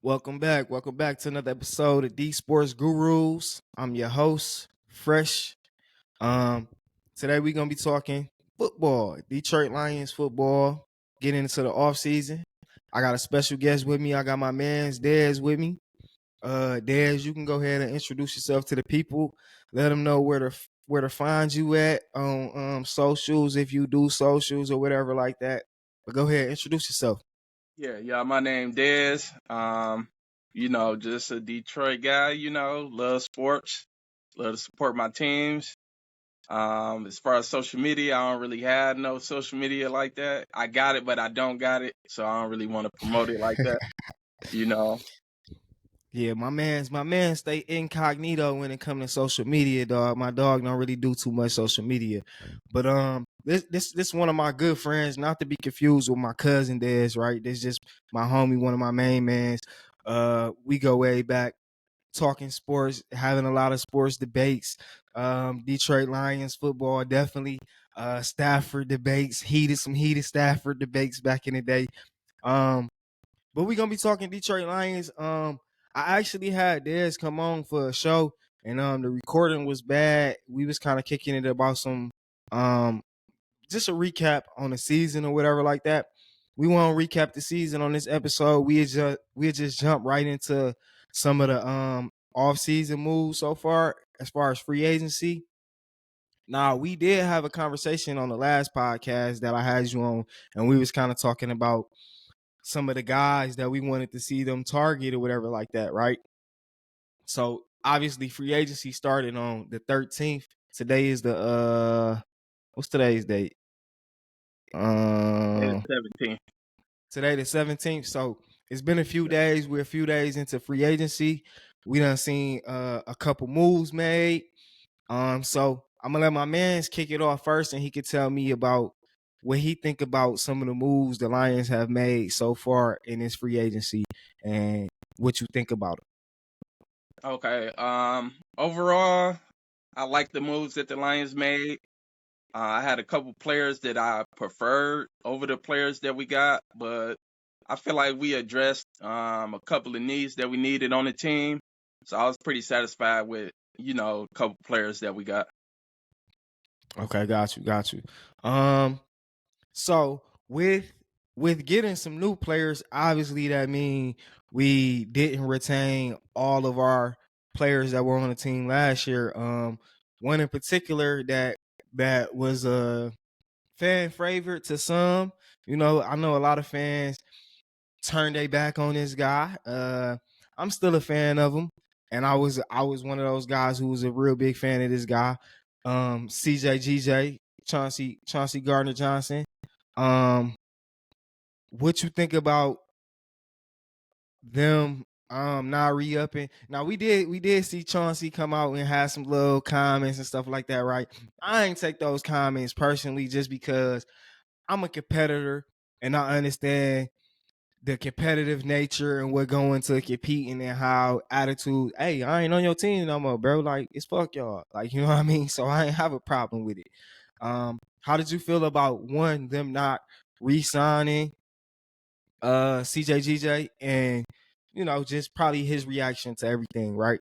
Welcome back. Welcome back to another episode of D Sports Gurus. I'm your host, Fresh. Um, Today we're gonna be talking football, Detroit Lions football, getting into the off season. I got a special guest with me. I got my man's Dez with me. Dez, you can go ahead and introduce yourself to the people. Let them know where to find you at on socials if you do socials or whatever like that. But go ahead, introduce yourself. Yeah, my name Dez. Just a Detroit guy, love sports, love to support my teams. As far as social media, I don't really have no social media like that. I got it, but I don't got it, so I don't really want to promote it like that, you know. Yeah, my man stay incognito when it comes to social media, dog. My dog don't really do too much social media. But this one of my good friends, not to be confused with my cousin Dez, right? This just my homie, one of my main mans. We go way back talking sports, having a lot of sports debates. Detroit Lions football, definitely. Stafford debates, some heated Stafford debates back in the day. Um, but we're gonna be talking Detroit Lions. I actually had Dez come on for a show, and the recording was bad. We was kind of kicking it about some um just a recap on the season or whatever like that. We won't recap the season on this episode. We just jump right into some of the off season moves so far as free agency. Now, we did have a conversation on the last podcast that I had you on, and we was kind of talking about some of the guys that we wanted to see them target or whatever like that, right? So obviously free agency started on the 13th. Today is the what's today's date? It's Um 17. Today the 17th. So it's been a few days. We're a few days into free agency. We done seen a couple moves made. So I'm gonna let my man's kick it off first, and he could tell me about what he think about some of the moves the Lions have made so far in this free agency, and what you think about it. Okay. Overall, I like the moves that the Lions made. I had a couple players that I preferred over the players that we got, but I feel like we addressed a couple of needs that we needed on the team. So I was pretty satisfied with, a couple players that we got. Okay, got you. Um, so with getting some new players, obviously that means we didn't retain all of our players that were on the team last year. One in particular that was a fan favorite to some. I know a lot of fans turned their back on this guy. I'm still a fan of him, and I was one of those guys who was a real big fan of this guy. CJGJ, Chauncey Gardner Johnson. Um, what you think about them not re-upping? Now we did see Chauncey come out and have some little comments and stuff like that, right? I ain't take those comments personally just because I'm a competitor and I understand the competitive nature and what going to competing and how attitude. Hey, I ain't on your team no more, bro. Like it's fuck y'all. Like you know what I mean. So I ain't have a problem with it. How did you feel about them not re-signing CJGJ and just probably his reaction to everything, right?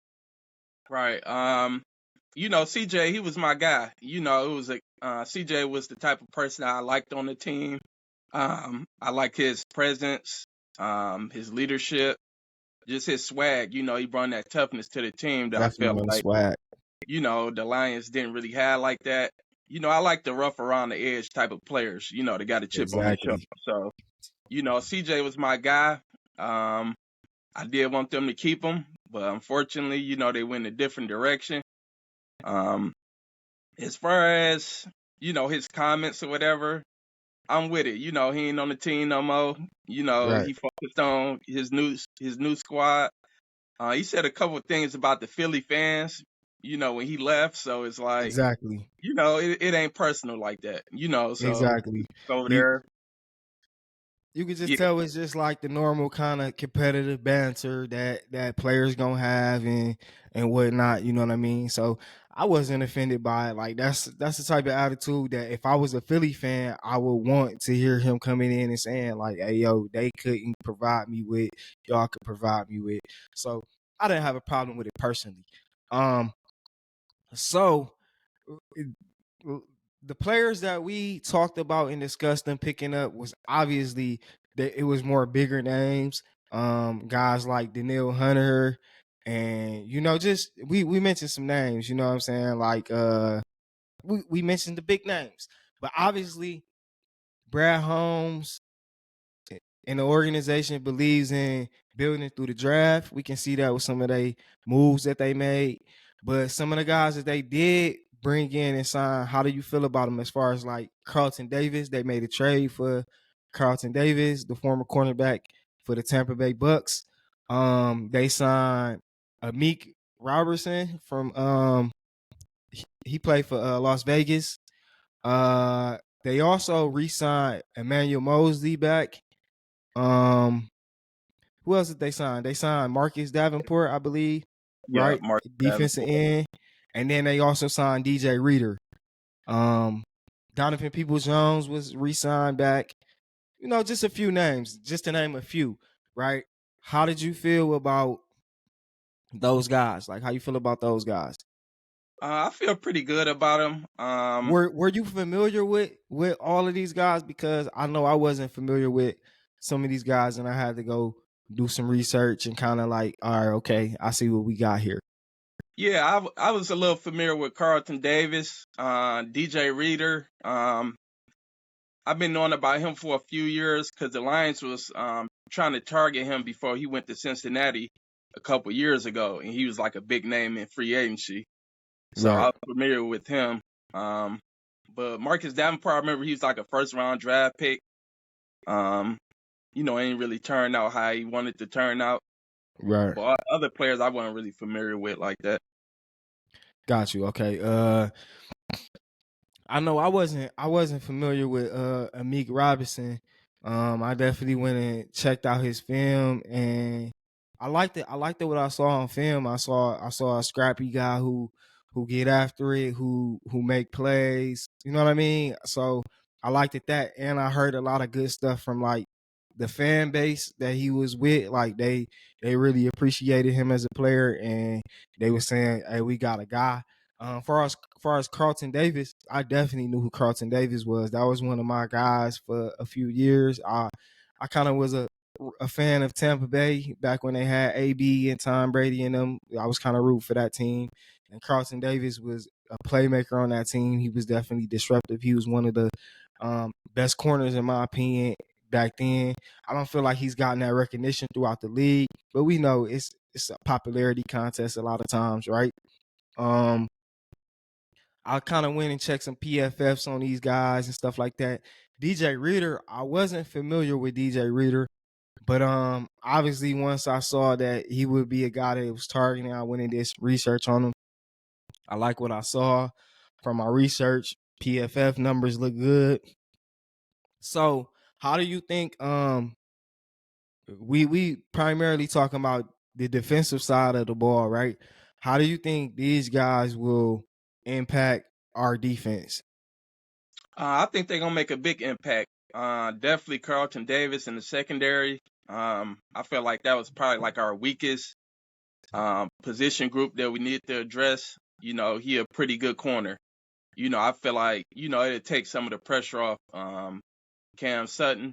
Right. CJ, he was my guy. It was CJ was the type of person I liked on the team. I like his presence, his leadership, just his swag. He brought that toughness to the team that I felt Definitely like, swag. the Lions didn't really have like that. I like the rough around the edge type of players, that got a chip on their shoulder. Exactly. So, CJ was my guy. I did want them to keep him, but unfortunately, they went a different direction. Um, as far as, his comments or whatever, I'm with it. He ain't on the team no more. Right. He focused on his new squad. He said a couple of things about the Philly fans, when he left. So it's like, Exactly. it ain't personal like that, so Exactly. over You there. you could just Yeah, tell it's just like the normal kind of competitive banter that players gonna have and whatnot. You know what I mean? So I wasn't offended by it. Like that's the type of attitude that if I was a Philly fan, I would want to hear him coming in and saying like, "Hey, yo, they couldn't provide me with, y'all could provide me with." So I didn't have a problem with it personally. Um, so the players that we talked about and discussed and picking up was obviously that it was more bigger names. Guys like Daniil Hunter, and just we mentioned some names. You know what I'm saying? Like we mentioned the big names, but obviously Brad Holmes and the organization believes in building through the draft. We can see that with some of the moves that they made. But some of the guys that they did bring in and sign, how do you feel about them as far as like Carlton Davis? They made a trade for Carlton Davis, the former cornerback for the Tampa Bay Bucks. They signed Amik Robertson from he played for Las Vegas. They also re-signed Emmanuel Mosley back. Um, who else did they sign? They signed Marcus Davenport, I believe, Yeah, right? Mark Defensive Davenport. end. And then they also signed DJ Reader. Um, Donovan Peoples-Jones was re-signed back. Just a few names, just to name a few, right? How did you feel about those guys? Like, how you feel about those guys? I feel pretty good about him. Were you familiar with all of these guys? Because I know I wasn't familiar with some of these guys, and I had to go do some research and kind of like, all right, okay, I see what we got here. Yeah, I was a little familiar with Carlton Davis, DJ Reader. I've been knowing about him for a few years because the Lions was trying to target him before he went to Cincinnati a couple years ago, and he was like a big name in free agency. So I Right, was familiar with him. But Marcus Davenport, I remember he was like a first round draft pick. Um, ain't really turned out how he wanted to turn out. right. But other players I wasn't really familiar with like that. Got you. Okay. I know I wasn't familiar with Amik Robinson. I definitely went and checked out his film, and I liked it. I liked it what I saw on film. I saw a scrappy guy who get after it, who make plays. You know what I mean? So I liked it that, and I heard a lot of good stuff from like the fan base that he was with. Like they really appreciated him as a player, and they were saying, "Hey, we got a guy." Far as Carlton Davis, I definitely knew who Carlton Davis was. That was one of my guys for a few years. I kind of was a fan of Tampa Bay back when they had AB and Tom Brady in them. I was kind of root for that team. And Carlton Davis was a playmaker on that team. He was definitely disruptive. He was one of the best corners in my opinion back then. I don't feel like he's gotten that recognition throughout the league, but we know it's a popularity contest a lot of times, right? Um, I kind of went and checked some PFFs on these guys and stuff like that. DJ Reader, I wasn't familiar with DJ Reader, but obviously once I saw that he would be a guy that was targeting, I went and did some research on him. I like what I saw from my research. PFF numbers look good. So, how do you think we primarily talking about the defensive side of the ball, right? How do you think these guys will impact our defense? I think they're gonna make a big impact. Definitely Carlton Davis in the secondary. I feel like that was probably like our weakest position group that we need to address. He a pretty good corner. I feel like it'll take some of the pressure off Cam Sutton.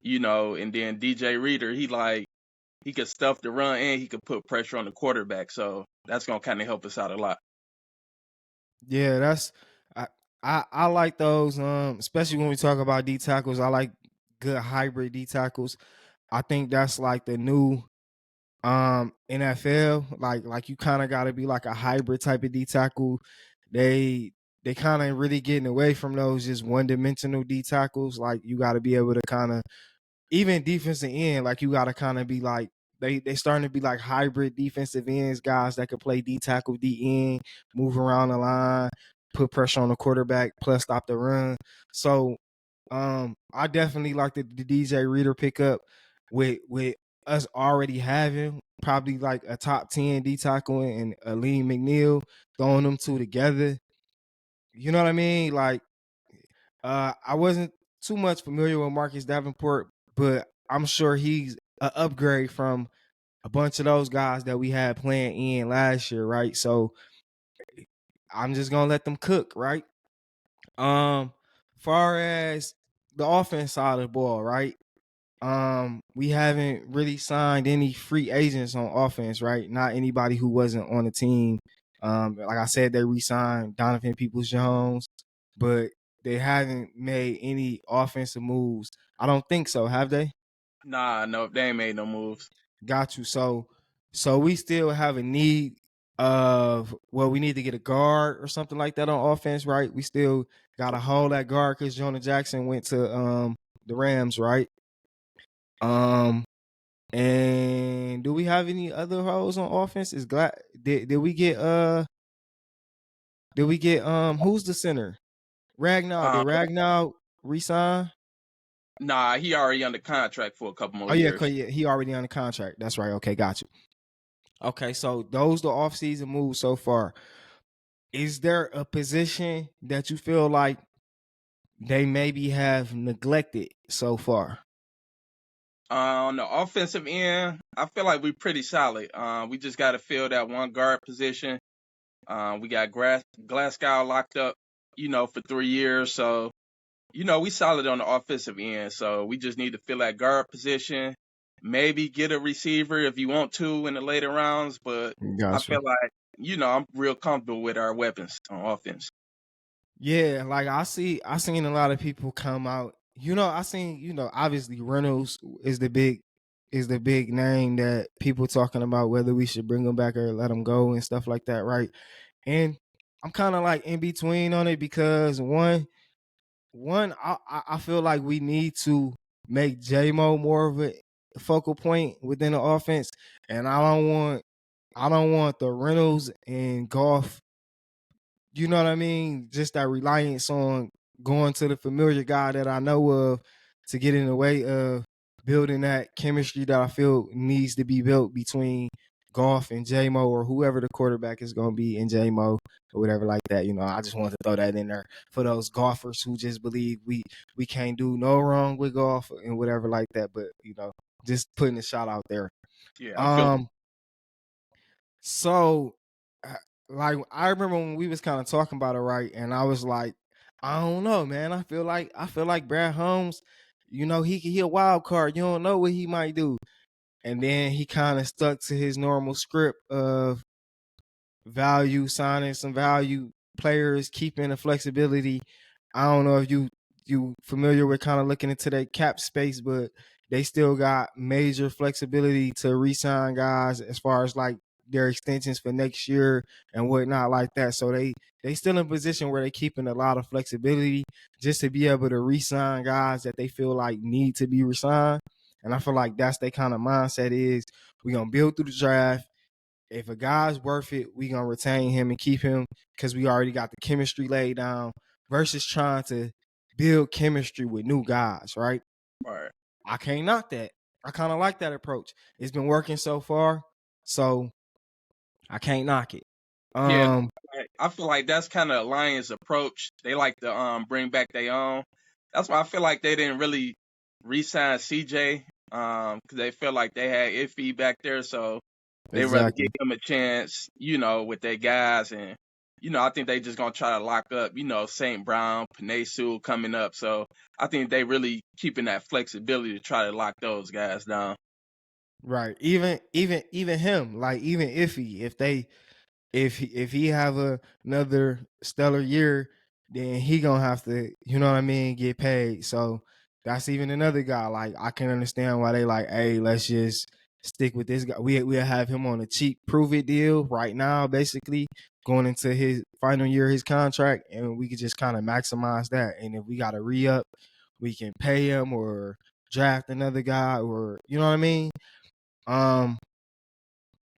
And then DJ Reader, he could stuff the run and he could put pressure on the quarterback. So that's gonna kind of help us out a lot. Yeah, that's I, I like those. Especially when we talk about D tackles, I like good hybrid D tackles. I think that's like the new NFL. Like you kind of got to be like a hybrid type of D tackle. They kind of really getting away from those just one dimensional D tackles. Like you got to be able to kind of even defensive end, like you gotta kind of be like they starting to be like hybrid defensive ends, guys that could play D tackle, D end, move around the line, put pressure on the quarterback, plus stop the run. So I definitely like the DJ Reader pickup with us already having probably like a top 10 D tackle and Aleem McNeil, throwing them two together. You know what I mean? Like, I wasn't too much familiar with Marcus Davenport, but I'm sure he's an upgrade from a bunch of those guys that we had playing in last year, right? So I'm just gonna let them cook, right? Far as the offense side of the ball, right? We haven't really signed any free agents on offense, right? Not anybody who wasn't on the team. Like I said, they re-signed Donovan Peoples-Jones, but they haven't made any offensive moves. I don't think so, have they? Nah, no, they ain't made no moves. Got you. So we still have a need of, well, we need to get a guard or something like that on offense, right? We still got to hold that guard because Jonah Jackson went to the Rams, right? Um and do we have any other holes on offense? Is glad did we get who's the center? Ragnar. Did Um, Ragnar resign? nah, he already under contract for a couple Oh more yeah, years. he already on the contract. That's right. Okay, got you. Okay, so those the offseason moves so far. Is there a position that you feel like they maybe have neglected so far? On the offensive end, I feel like we're pretty solid. We just got to fill that one guard position. We got Glasgow locked up, for 3 years. So, we solid on the offensive end. So we just need to fill that guard position. Maybe get a receiver if you want to in the later rounds. But I Gotcha. feel like, I'm real comfortable with our weapons on offense. Yeah, like I seen a lot of people come out. I seen, obviously Reynolds is the big name that people talking about whether we should bring him back or let him go and stuff like that, right? And I'm kind of like in between on it because I feel like we need to make JMO more of a focal point within the offense, and I don't want the Reynolds and Goff, you know what I mean? Just that reliance on going to the familiar guy that I know of to get in the way of building that chemistry that I feel needs to be built between Goff and JMO or whoever the quarterback is going to be in JMO or whatever like that. I just wanted to throw that in there for those golfers who just believe we can't do no wrong with golf and whatever like that. But just putting a shot out there. Yeah, I feel Um, so, uh, like, I remember when we was kind of talking about it, right? And I was like, I don't know, man. I feel like Brad Holmes, he a wild card. You don't know what he might do. And then he kind of stuck to his normal script of value, signing some value players, keeping the flexibility. I don't know if you familiar with kind of looking into that cap space, but they still got major flexibility to re-sign guys as far as like their extensions for next year and whatnot like that. So they still in a position where they keeping a lot of flexibility just to be able to re-sign guys that they feel like need to be re-signed. And I feel like that's their kind of mindset is we're gonna build through the draft. If a guy's worth it, we gonna retain him and keep him because we already got the chemistry laid down versus trying to build chemistry with new guys, right? right. I can't knock that. I kind of like that approach. It's been working so far, so I can't knock it. Yeah, Um, I feel like that's kind of Lions' approach. They like to bring back their own. That's why I feel like they didn't really re-sign CJ because they felt like they had iffy back there, so they rather give exactly. him a chance, with their guys, and I think they just gonna try to lock up, St. Brown, Panay Sewell coming up. So I think they really keeping that flexibility to try to lock those guys down. Right. Even him, like even Iffy, if he have another stellar year, then he gonna have to, get paid. So that's even another guy. Like I can understand why they like, hey, let's just stick with this guy. We'll have him on a cheap prove it deal right now, basically going into his final year of his contract, and we could just kind of maximize that. And if we got to re up, we can pay him or draft another guy, or you know what I mean. Um,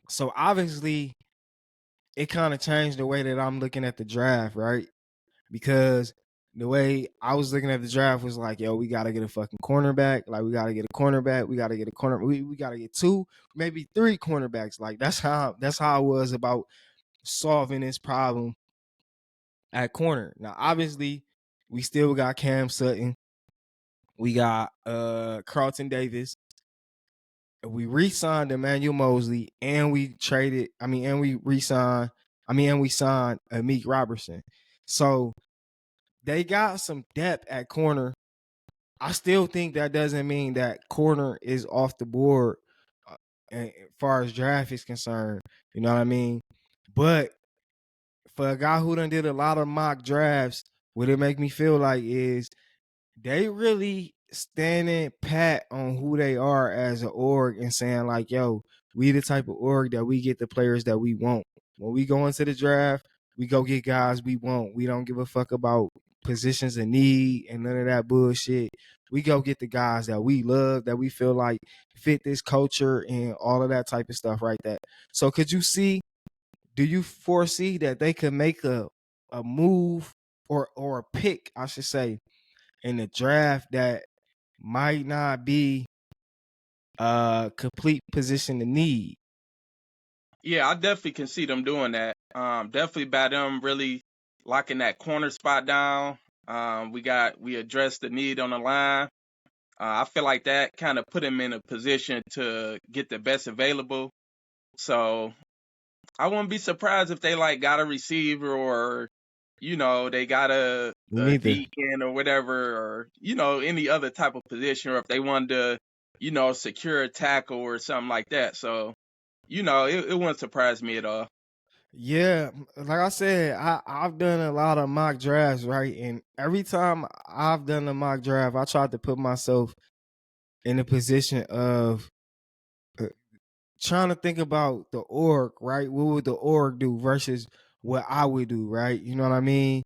so obviously it kind of changed the way that I'm looking at the draft, right? Because the way I was looking at the draft was like, yo, we gotta get a fucking cornerback. Like we gotta get a cornerback. We gotta get a corner. We gotta get two, maybe three cornerbacks. Like that's how I was about solving this problem at corner. Now, obviously, we still got Cam Sutton. We got Carlton Davis. We re-signed Emmanuel Mosley, and we traded. I mean, and we re-signed. I mean, and we signed Amik Robertson. So they got some depth at corner. I still think that doesn't mean that corner is off the board as far as draft is concerned. You know what I mean? But for a guy who done did a lot of mock drafts, what it make me feel like is they really standing pat on who they are as an org and saying like, yo, we the type of org that we get the players that we want. When we go into the draft, we go get guys we want. We don't give a fuck about positions of need and none of that bullshit. We go get the guys that we love, that we feel like fit this culture and all of that type of stuff right there. So do you foresee that they could make a move or a pick, I should say, in the draft that might not be a complete position to need? Yeah, I definitely can see them doing that. Definitely by them really locking that corner spot down. We addressed the need on the line. I feel like that kind of put him in a position to get the best available. So I wouldn't be surprised if they like got a receiver or they got We a need to. deacon or whatever, or any other type of position, or if they wanted to secure a tackle or something like that. So it wouldn't surprise me at all. Yeah, like I said, I've done a lot of mock drafts, right? And every time I've done a mock draft, I tried to put myself in a position of uh, trying to think about the org, right? What would the org do versus what I would do, right? You know what I mean?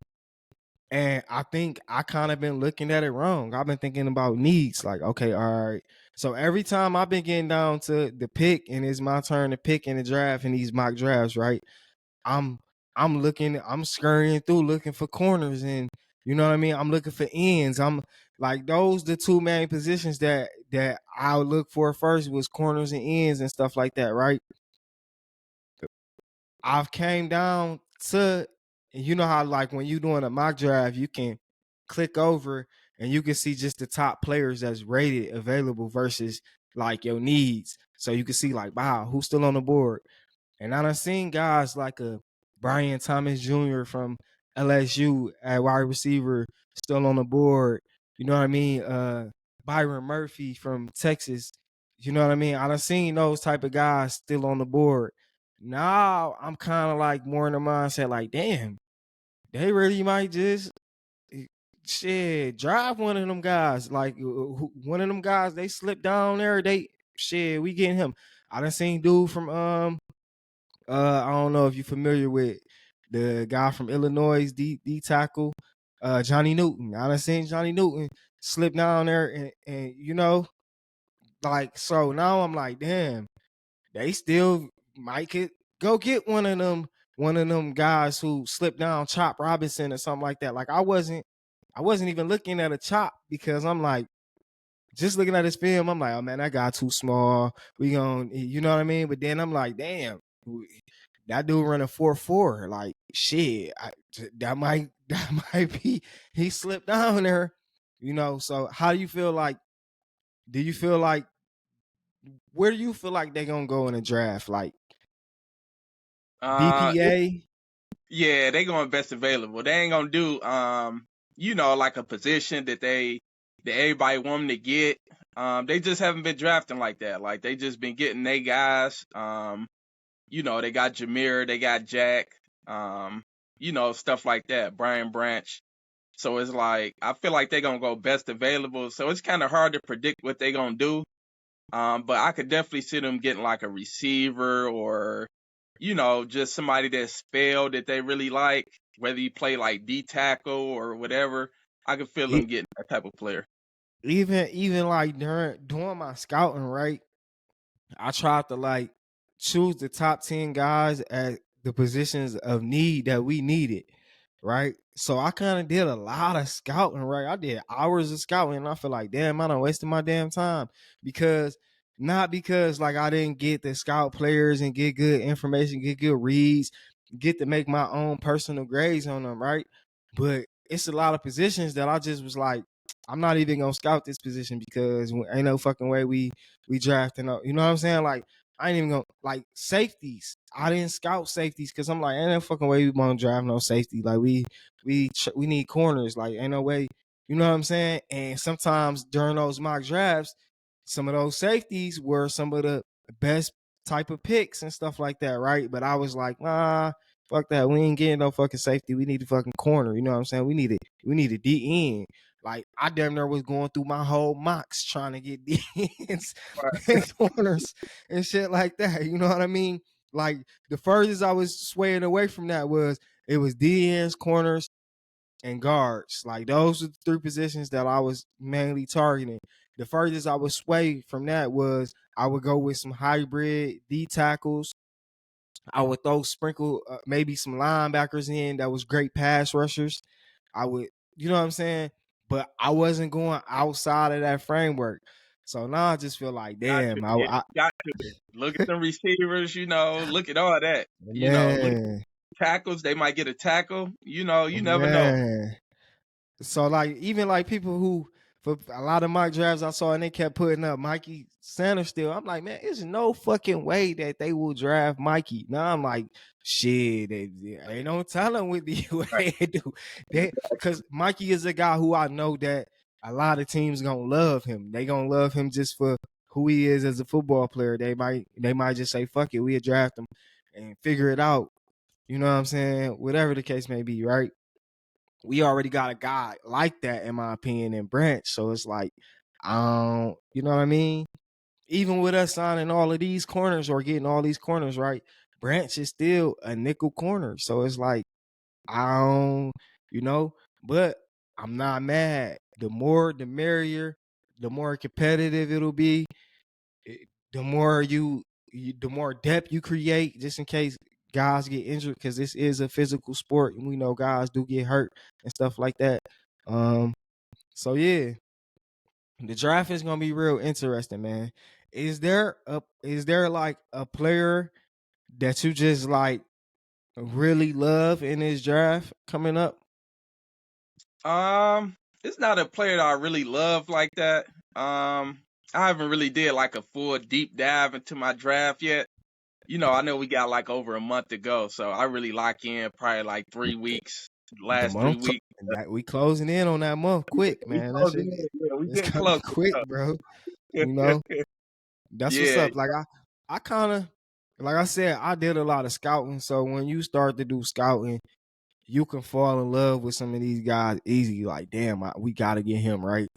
And I think I kind of been looking at it wrong. I've been thinking about needs, like, okay, all right. So every time I've been getting down to the pick and it's my turn to pick in the draft in these mock drafts, right? I'm I'm scurrying through looking for corners, and you know what I mean? I'm looking for ends. I'm like, those the two main positions that I would look for first was corners and ends and stuff like that, right? I've came down to, and you know how like when you doing a mock draft, you can click over and you can see just the top players that's rated available versus like your needs. So you can see like, wow, who's still on the board. And I done seen guys like a Brian Thomas Jr. from LSU at wide receiver still on the board. You know what I mean? Byron Murphy from Texas. You know what I mean? I done seen those type of guys still on the board. Now I'm kind of like more in the mindset like, damn, they really might just shit drive one of them guys. Like one of them guys, they slip down there. They shit, we getting him. I done seen dude from I don't know if you're familiar with the guy from Illinois, D tackle, Johnny Newton. I done seen Johnny Newton slip down there, and like, so now I'm like, damn, they still might could go get one of them guys who slipped down, Chop Robinson or something like that. Like I wasn't even looking at a Chop because I'm like, just looking at his film, I'm like, oh man, that guy too small. We gon' you know what I mean? But then I'm like, damn, that dude running 4.4. Like shit, that might be he slipped down there. So how do you feel like? Do you feel like where do you feel like they're gonna go in the draft? Like Uh, it, DPA? yeah, they going best available. They ain't gonna do like a position that everybody want them to get. They just haven't been drafting like that. Like they just been getting they guys. They got Jameer, they got Jack, stuff like that. Brian Branch. So it's like I feel like they're gonna go best available. So it's kind of hard to predict what they're gonna do. But I could definitely see them getting like a receiver or, just somebody that's spelled that they really like, whether you play like D tackle or whatever. I could feel them E- getting that type of player. Even like during my scouting, right? I tried to like choose the top 10 guys at the positions of need that we needed. right? So I kind of did a lot of scouting, right? I did hours of scouting, and I feel like, damn, I done wasted my damn time because not because like I didn't get to scout players and get good information, get good reads, get to make my own personal grades on them, right? But it's a lot of positions that I just was like, I'm not even gonna scout this position because ain't no fucking way we drafting up. You know what I'm saying? Like I ain't even gonna like safeties. I didn't scout safeties because I'm like, ain't no fucking way we gonna draft no safety. Like we need corners. Like ain't no way. You know what I'm saying? And sometimes during those mock drafts, some of those safeties were some of the best type of picks and stuff like that, right? But I was like, nah, fuck that. We ain't getting no fucking safety. We need a fucking corner. You know what I'm saying? We need a D end. Like I damn near was going through my whole mocks trying to get D ends and corners and shit like that. You know what I mean? Like the furthest I was swaying away from that was it was D ends, corners, and guards. Like those are the three positions that I was mainly targeting. The furthest I would sway from that was I would go with some hybrid D tackles. I would throw sprinkle maybe some linebackers in that was great pass rushers. I would, you know what I'm saying? But I wasn't going outside of that framework. So now I just feel like, Got you. damn, Yeah, got you. Look at the receivers, look at all that. Look at man, tackles, they might get a tackle. You never know. man. So like even like people who for a lot of mock drafts I saw and they kept putting up Mikey Sanders still. I'm like, man, there's no fucking way that they will draft Mikey. Now I'm like, shit, they ain't no telling with the way they do that because Mikey is a guy who I know that a lot of teams gonna love him. They gonna love him just for who he is as a football player. They might just say fuck it, we'll draft him and figure it out. You know what I'm saying? Whatever the case may be, right? We already got a guy like that, in my opinion, in Branch. So it's like, you know what I mean? Even with us signing all of these corners or getting all these corners, right? Branch is still a nickel corner. So it's like, I don't, you know, but I'm not mad. The more, the merrier, the more competitive it'll be. The more the more depth you create, just in case guys get injured, because this is a physical sport, and we know guys do get hurt and stuff like that. Um, so yeah, the draft is gonna be real interesting, man. Is there like a player that you just like really love in this draft coming up? Um, it's not a player that I really love like that. I haven't really did like a full deep dive into my draft yet. I know we got like over a month to go, so I really lock in probably like 3 weeks, The last three month weeks. that we closing in on that month quick, We man. That closing shit, in, yeah, we it's getting coming close. quick, bro. You know. That's what's Yeah, up. Like I kind of, like I said, I did a lot of scouting. So when you start to do scouting, you can fall in love with some of these guys easy. Like, damn, we got to get him right.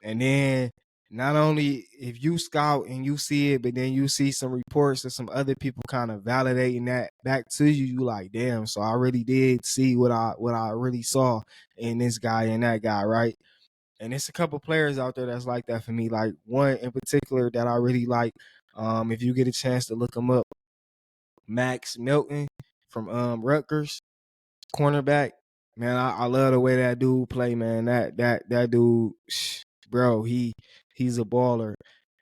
And then not only if you scout and you see it, but then you see some reports of some other people kind of validating that back to you. You like, damn. So I really did see what I really saw in this guy and that guy, right? And it's a couple players out there that's like that for me. Like one in particular that I really like. If you get a chance to look him up, Max Milton from Rutgers, cornerback. Man, I love the way that dude play, man. That dude, bro, he's a baller.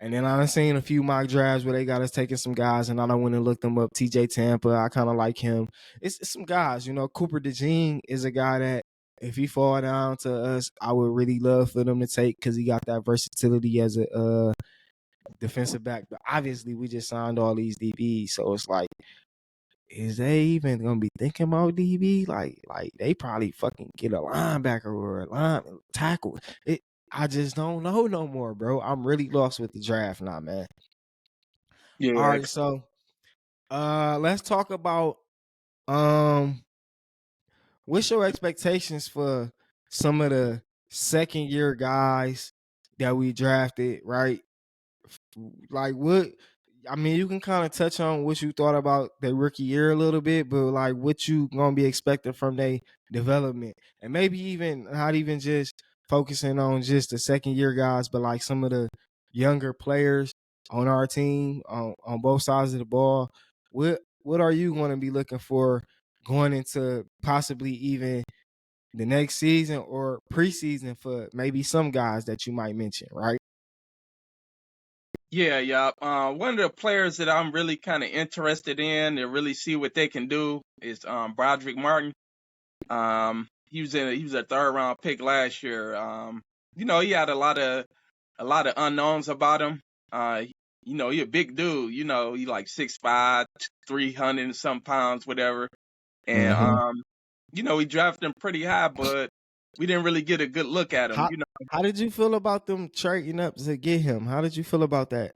And then I've seen a few mock drafts where they got us taking some guys, and I don't want to look them up. TJ Tampa, I kind of like him. It's some guys, Cooper DeJean is a guy that if he fall down to us, I would really love for them to take because he got that versatility as a defensive back. But obviously, we just signed all these DBs, so it's like, is they even gonna be thinking about DB? Like they probably fucking get a linebacker or a line tackle. I just don't know no more, bro. I'm really lost with the draft now, man. All yeah. right, so let's talk about um what's your expectations for some of the second year guys that we drafted, right? Like what I mean, you can kind of touch on what you thought about their rookie year a little bit, but like what you gonna be expecting from their development, and maybe even not even just focusing on just the second year guys, but like some of the younger players on our team on both sides of the ball. What are you going to be looking for going into possibly even the next season or preseason for maybe some guys that you might mention, right? Yeah. One of the players that I'm really kind of interested in to really see what they can do is Broderick Martin. He was a third round pick last year. He had a lot of unknowns about him. Uh, he a big dude. He like 6'5", 300 and some pounds, whatever. And Mm-hmm. we drafted him pretty high, but we didn't really get a good look at him. How how did you feel about them trading up to get him? How did you feel about that?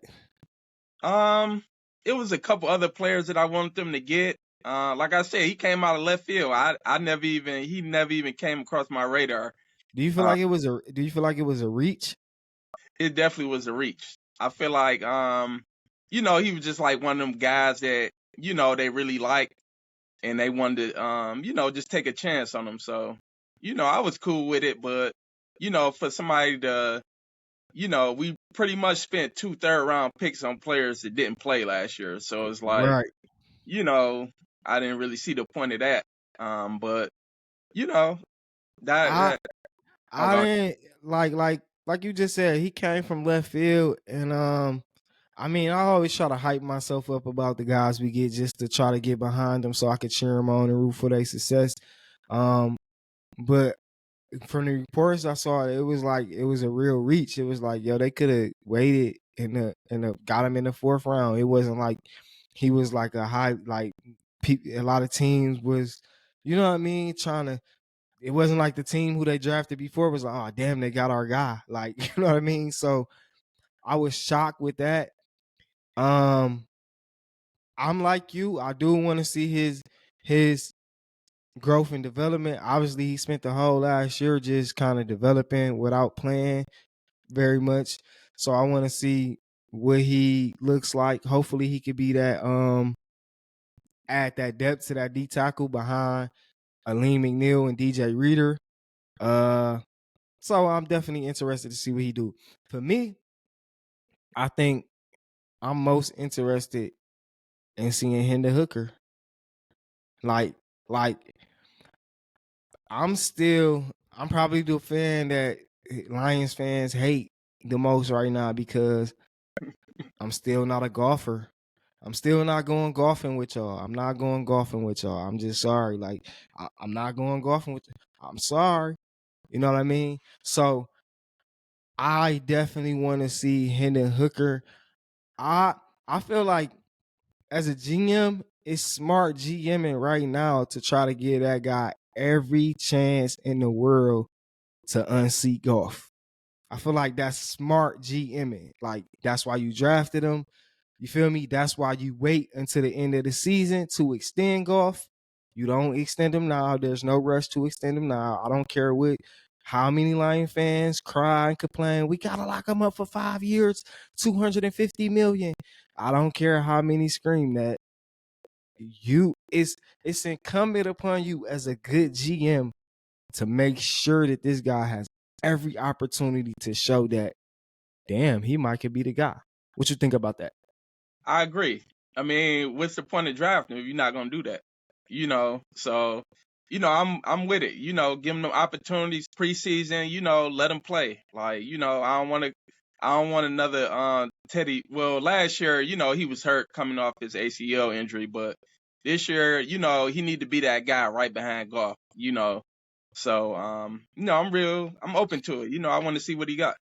It was a couple other players that I wanted them to get. Like I said, he came out of left field. He never even came across my radar. Do you feel Uh, like it was a do you feel like it was a reach? it definitely was a reach. I feel like he was just like one of them guys that they really like and they wanted to just take a chance on him. So I was cool with it, but for somebody to we pretty much spent 2 third-round picks on players that didn't play last year. So it's like, Right. you know, I didn't really see the point of that. But you know, that I that oh I god, didn't like you just said, he came from left field and I mean, I always try to hype myself up about the guys we get just to try to get behind them so I could cheer them on and root for their success. Um, but from the reports I saw, it was like it was a real reach. It was like, yo, they could have waited and got him in the fourth round. It wasn't like he was like a high like a lot of teams was, you know what I mean, trying to. It wasn't like the team who they drafted before was like, oh damn, they got our guy. Like, you know what I mean? So I was shocked with that. Um, I'm like you. I do want to see his growth and development. Obviously, he spent the whole last year just kind of developing without playing very much. So I want to see what he looks like. Hopefully, he could be that add that depth to that D tackle behind Aleem McNeil and DJ Reader. Uh, so I'm definitely interested to see what he do. For me, I think I'm most interested in seeing Hendon Hooker. Like, like I'm probably the fan that Lions fans hate the most right now because I'm still not a golfer. I'm still not going golfing with y'all. I'm not going golfing with y'all. I'm just sorry. Like I'm not going golfing with. I'm sorry. You know what I mean? So I definitely want to see Hendon Hooker. I I feel like as a GM, it's smart GMing right now to try to give that guy every chance in the world to unseat golf. I feel like that's smart GMing. Like that's why you drafted him. You feel me? That's why you wait until the end of the season to extend golf. You don't extend him now. There's no rush to extend him now. I don't care what how many Lion fans cry and complain. We gotta lock him up for 5 years, 250 million. I don't care how many scream that. It's incumbent upon you as a good GM to make sure that this guy has every opportunity to show that, damn, he might could be the guy. What you think about that? I agree. I mean, what's the point of drafting if you're not gonna do that? So I'm with it. Give them opportunities preseason. Let them play. Like, I don't want another Teddy. Well, last year, he was hurt coming off his ACL injury, but this year, he need to be that guy right behind Goff. So I'm open to it. I want to see what he got.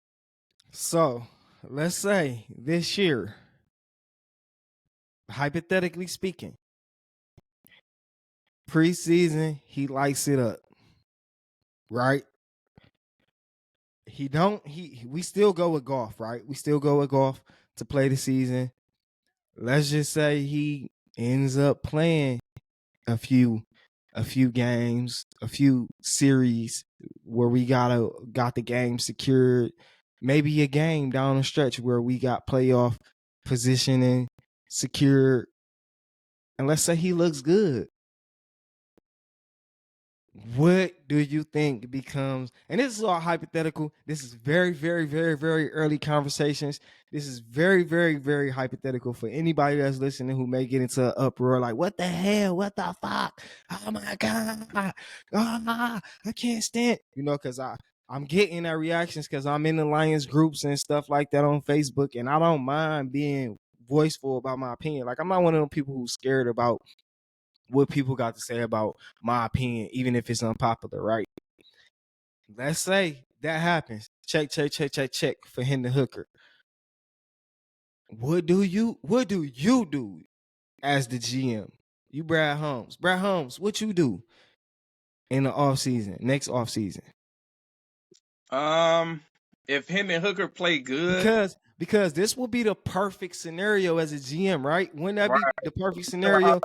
So let's say this year, hypothetically speaking, preseason, he lights it up, right? He don't he we still go with golf, right? We still go with golf to play the season. Let's just say he ends up playing a few a few games, a few series where we got the game secured. Maybe a game down the stretch where we got playoff positioning secured. And let's say he looks good. What do you think becomes, and this is all hypothetical. This is very, very, very, very early conversations. This is very, very, very hypothetical for anybody that's listening who may get into an uproar like, what the hell? What the fuck? Oh my God. I can't stand, because I'm getting that reactions because I'm in the Lions groups and stuff like that on Facebook, and I don't mind being voiceful about my opinion. Like, I'm not one of them people who's scared about what people got to say about my opinion, even if it's unpopular, right? Let's say that happens. Check for Hendon Hooker. What do you do as the GM? You Brad Holmes. Brad Holmes, what you do in the next off season? If Hendon Hooker play good, Because this will be the perfect scenario as a GM, right? Wouldn't that right? be the perfect scenario?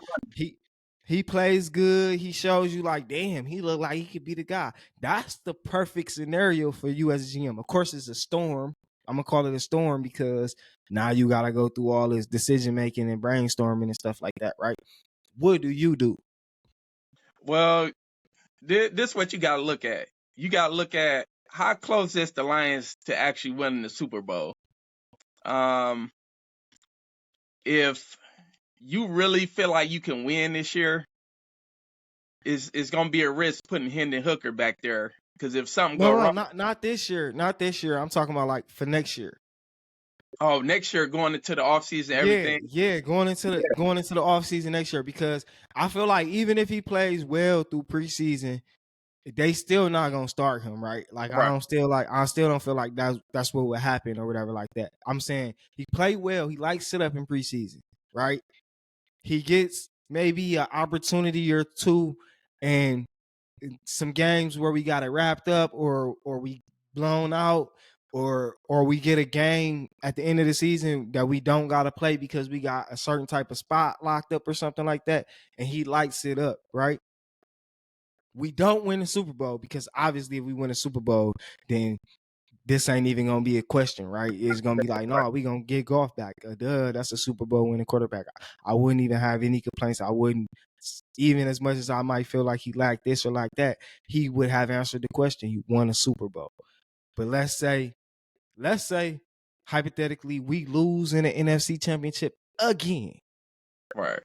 He plays good. He shows you like, damn, he look like he could be the guy. That's the perfect scenario for you as a GM. Of course, it's a storm. I'm gonna call it a storm because now you gotta go through all this decision making and brainstorming and stuff like that, right? What do you do? Well, this is what you got to look at. You got to look at how close is the Lions to actually winning the Super Bowl. If you really feel like you can win this year, it's going to be a risk putting Hendon Hooker back there because if something go No, wrong, not this year. Not this year. I'm talking about like for next year. oh, next year going into the offseason, everything. Yeah, going into the offseason next year because I feel like even if he plays well through preseason, they still not gonna start him, right? Like Right. I still don't feel like that's what would happen or whatever like that. I'm saying he played well. He likes sit up in preseason, right? He gets maybe an opportunity or two and some games where we got it wrapped up or we blown out or we get a game at the end of the season that we don't gotta play because we got a certain type of spot locked up or something like that, and he lights it up, right? We don't win the Super Bowl because obviously if we win a Super Bowl, then this ain't even gonna be a question, right? It's gonna be like, no, we gonna get Goff back. Duh, that's a Super Bowl winning quarterback. I wouldn't even have any complaints. I wouldn't, even as much as I might feel like he lacked this or like that, he would have answered the question. He won a Super Bowl. But let's say hypothetically we lose in the NFC Championship again. Right.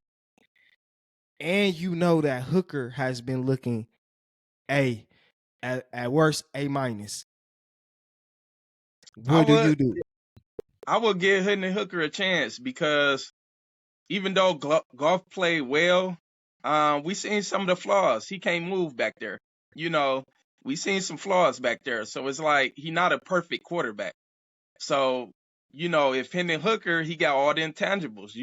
And you know that Hooker has been looking at worst A minus. What do you do? I would give Hendon Hooker a chance because even though Goff played well, we seen some of the flaws. He can't move back there. We seen some flaws back there. So it's like he's not a perfect quarterback. So, if Hendon Hooker, he got all the intangibles,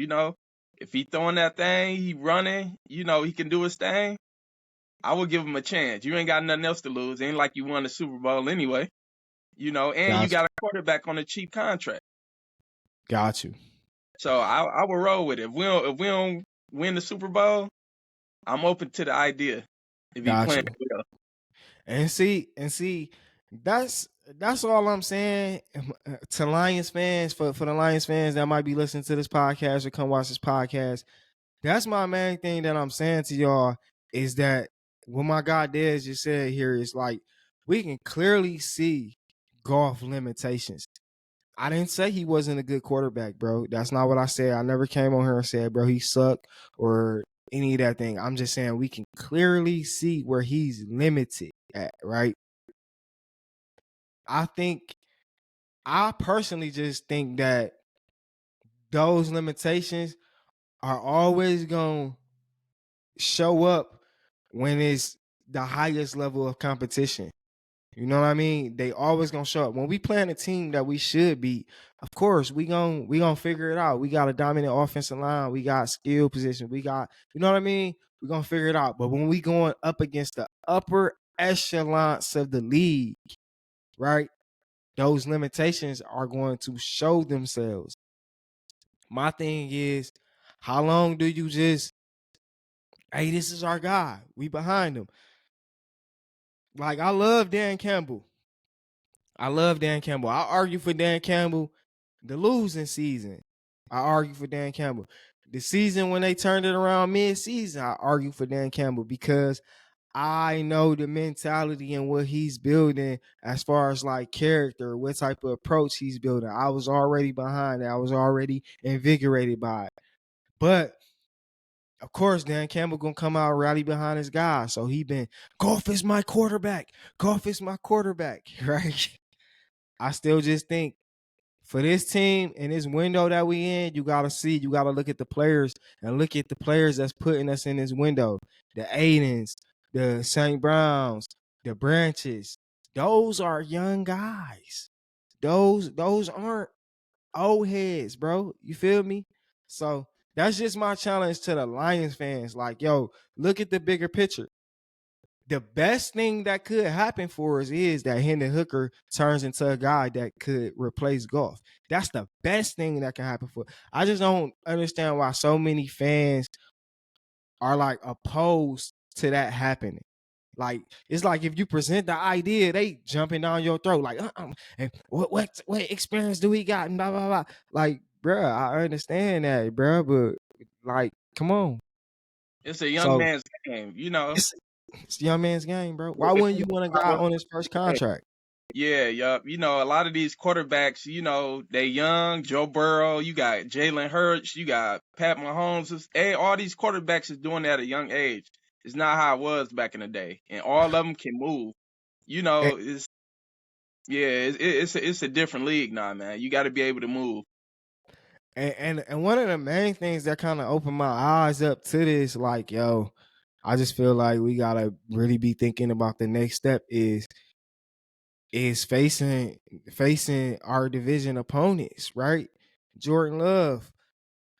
if he throwing that thing, he running, he can do his thing. I would give him a chance. You ain't got nothing else to lose. Ain't like you won the Super Bowl anyway, and you got a quarterback on a cheap contract. Got you. So I will roll with it. If we don't win the Super Bowl, I'm open to the idea. If he playing well. And see, that's all I'm saying to Lions fans, for the Lions fans that might be listening to this podcast or come watch this podcast. That's my main thing that I'm saying to y'all is that what my guy Dez just said here is like we can clearly see Goff limitations. I didn't say he wasn't a good quarterback, bro. That's not what I said. I never came on here and said, bro, he sucked or any of that thing. I'm just saying we can clearly see where he's limited at, right? I personally just think that those limitations are always going to show up when it's the highest level of competition. You know what I mean? They always gonna show up. When we playing a team that we should beat, of course, we gonna figure it out. We got a dominant offensive line. We got skill position. We got, you know what I mean? We're gonna figure it out. But when we going up against the upper echelons of the league, right? Those limitations are going to show themselves. My thing is, how long do you just, hey, this is our guy. We behind him. Like, I love Dan Campbell. I argue for Dan Campbell the losing season. I argue for Dan Campbell. The season when they turned it around mid-season, I argue for Dan Campbell because I know the mentality and what he's building as far as like character, what type of approach he's building. I was already behind it. I was already invigorated by it. But of course, Dan Campbell gonna come out rally behind his guy. So he been Goff is my quarterback. Goff is my quarterback, right? I still just think for this team and this window that we in, you gotta look at the players and look at the players that's putting us in this window. The Aidens, the St. Browns, the Branches. Those are young guys. Those aren't old heads, bro. You feel me? So that's just my challenge to the Lions fans. Like, yo, look at the bigger picture. The best thing that could happen for us is that Hendon Hooker turns into a guy that could replace Goff. That's the best thing that can happen for. I just don't understand why so many fans are like opposed to that happening. Like it's like if you present the idea, they jumping down your throat. Like, and what experience do we got? And blah blah blah. Like, bruh, I understand that, bruh, but like, come on. It's a young So man's game, you know. it's young man's game, bro. Why If wouldn't you you want a guy on his first contract? Yeah, yup. You know, a lot of these quarterbacks, you know, they young. Joe Burrow, you got Jalen Hurts, you got Pat Mahomes. Hey, all these quarterbacks is doing that at a young age. It's not how it was back in the day, and all of them can move. You And, know, it's a different league now, man. You got to be able to move. and one of the main things that kind of opened my eyes up to this, like, yo, I just feel like we gotta really be thinking about the next step is facing our division opponents, right? Jordan Love,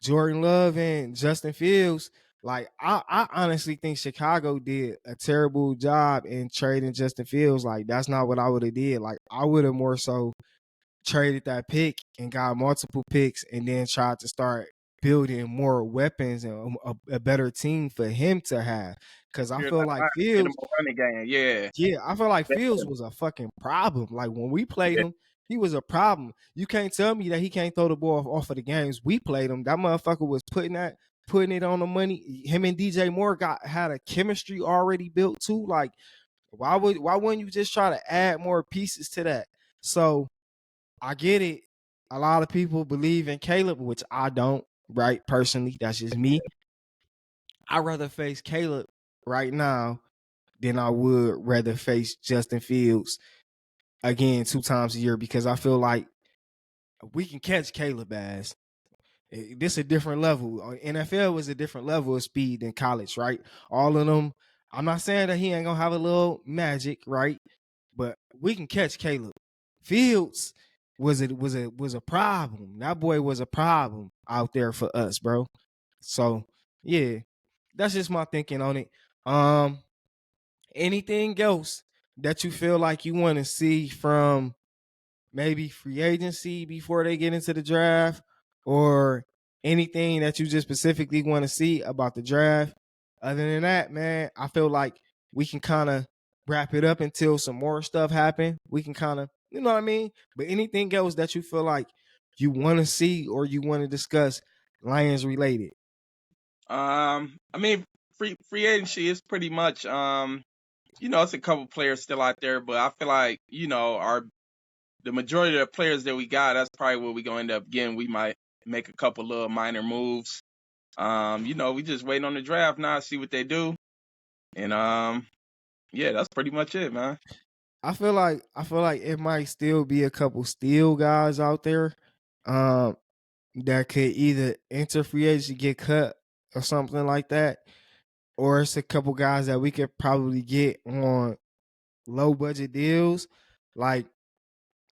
Jordan Love and Justin Fields. Like I honestly think Chicago did a terrible job in trading Justin Fields. Like that's not what I would have did. Like I would have more so traded that pick and got multiple picks and then tried to start building more weapons and a better team for him to have. Cause I You're feel not like lying. Get them Fields, a running game. Yeah. yeah, I feel like Fields was a fucking problem. Like when we played Yeah. him, he was a problem. You can't tell me that he can't throw the ball off of the games we played him. That motherfucker was putting it on the money. Him and DJ Moore had a chemistry already built too. Like why wouldn't you just try to add more pieces to that? So I get it. A lot of people believe in Caleb, which I don't, right? Personally, that's just me. I'd rather face Caleb right now than I would rather face Justin Fields again 2 times a year because I feel like we can catch Caleb as this a different level. NFL was a different level of speed than college, right? All of them. I'm not saying that he ain't gonna have a little magic, right? But we can catch Caleb. Fields was a problem. That boy was a problem out there for us, bro. So yeah, that's just my thinking on it. Um, anything else that you feel like you want to see from maybe free agency before they get into the draft, or anything that you just specifically want to see about the draft? Other than that, man, I feel like we can kind of wrap it up until some more stuff happen. We can kind of, you know what I mean? But anything else that you feel like you want to see or you want to discuss Lions related? I mean, free agency is pretty much you know, it's a couple players still out there, but I feel like, you know, the majority of the players that we got, that's probably what we're gonna end up getting. We might make a couple little minor moves. You know, we just waiting on the draft now, see what they do. And yeah, that's pretty much it, man. I feel like it might still be a couple steel guys out there um that could either enter free agency, get cut or something like that, or it's a couple guys that we could probably get on low budget deals. Like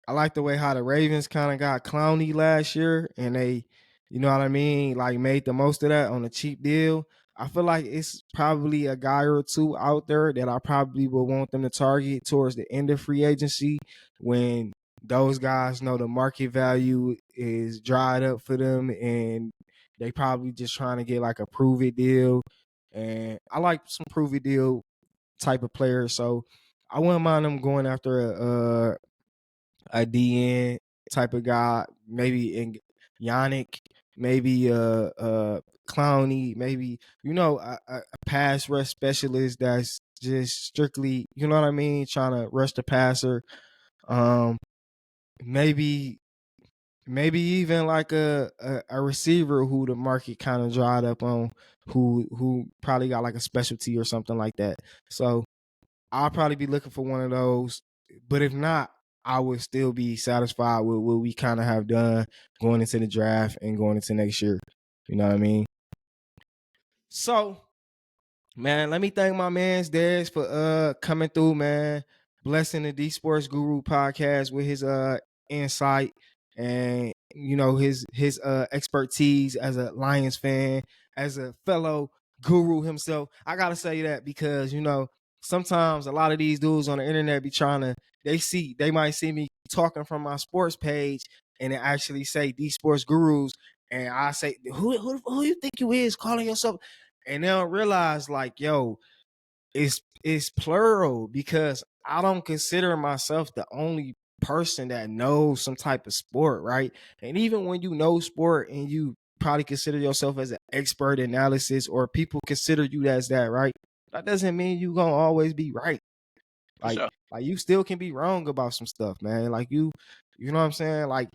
I like the way how the Ravens kind of got Clowney last year, and they, you know what I mean, like made the most of that on a cheap deal. I feel like it's probably a guy or two out there that I probably will want them to target towards the end of free agency when those guys know the market value is dried up for them and they probably just trying to get like a prove it deal. And I like some prove it deal type of players, so I wouldn't mind them going after a DN type of guy, maybe in Yannick, maybe Clowney, maybe a pass rush specialist that's just strictly, you know what I mean, trying to rush the passer. Maybe even like a receiver who the market kind of dried up on, who probably got like a specialty or something like that. So I'll probably be looking for one of those. But if not, I would still be satisfied with what we kind of have done going into the draft and going into next year. You know what I mean? So, man, let me thank my man's Dez for coming through, man, blessing the D Sports Guru podcast with his insight and his expertise as a Lions fan, as a fellow guru himself. I gotta say that because sometimes a lot of these dudes on the internet be trying to, they might see me talking from my sports page and it actually say D Sports Gurus, and I say, who you think you is calling yourself? And they don't realize, like, yo, it's plural, because I don't consider myself the only person that knows some type of sport, right? And even when you know sport and you probably consider yourself as an expert analysis, or people consider you as that, right? That doesn't mean you gonna always be right. For Like, sure. you still can be wrong about some stuff, man. Like you know what I'm saying? Like,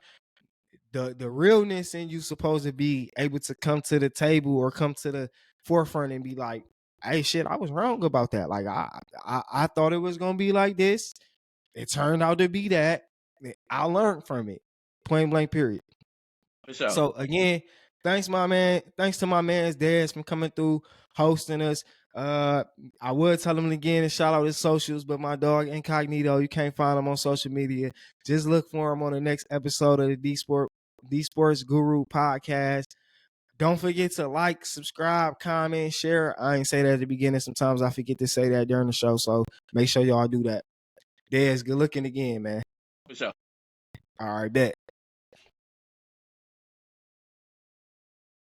the realness in you supposed to be able to come to the table or come to the forefront and be like, hey, shit, I was wrong about that. Like, I thought it was gonna be like this. It turned out to be that. I learned from it. Point blank, period. For sure. So again, thanks, my man. Thanks to my man's Dez for coming through, hosting us. I would tell him again and shout out his socials, but my dog Incognito, you can't find him on social media. Just look for him on the next episode of the D Sports Guru podcast. Don't forget to like, subscribe, comment, share. I ain't say that at the beginning. Sometimes I forget to say that during the show, so make sure y'all do that. Dez, good looking again, man. For sure. All right, bet.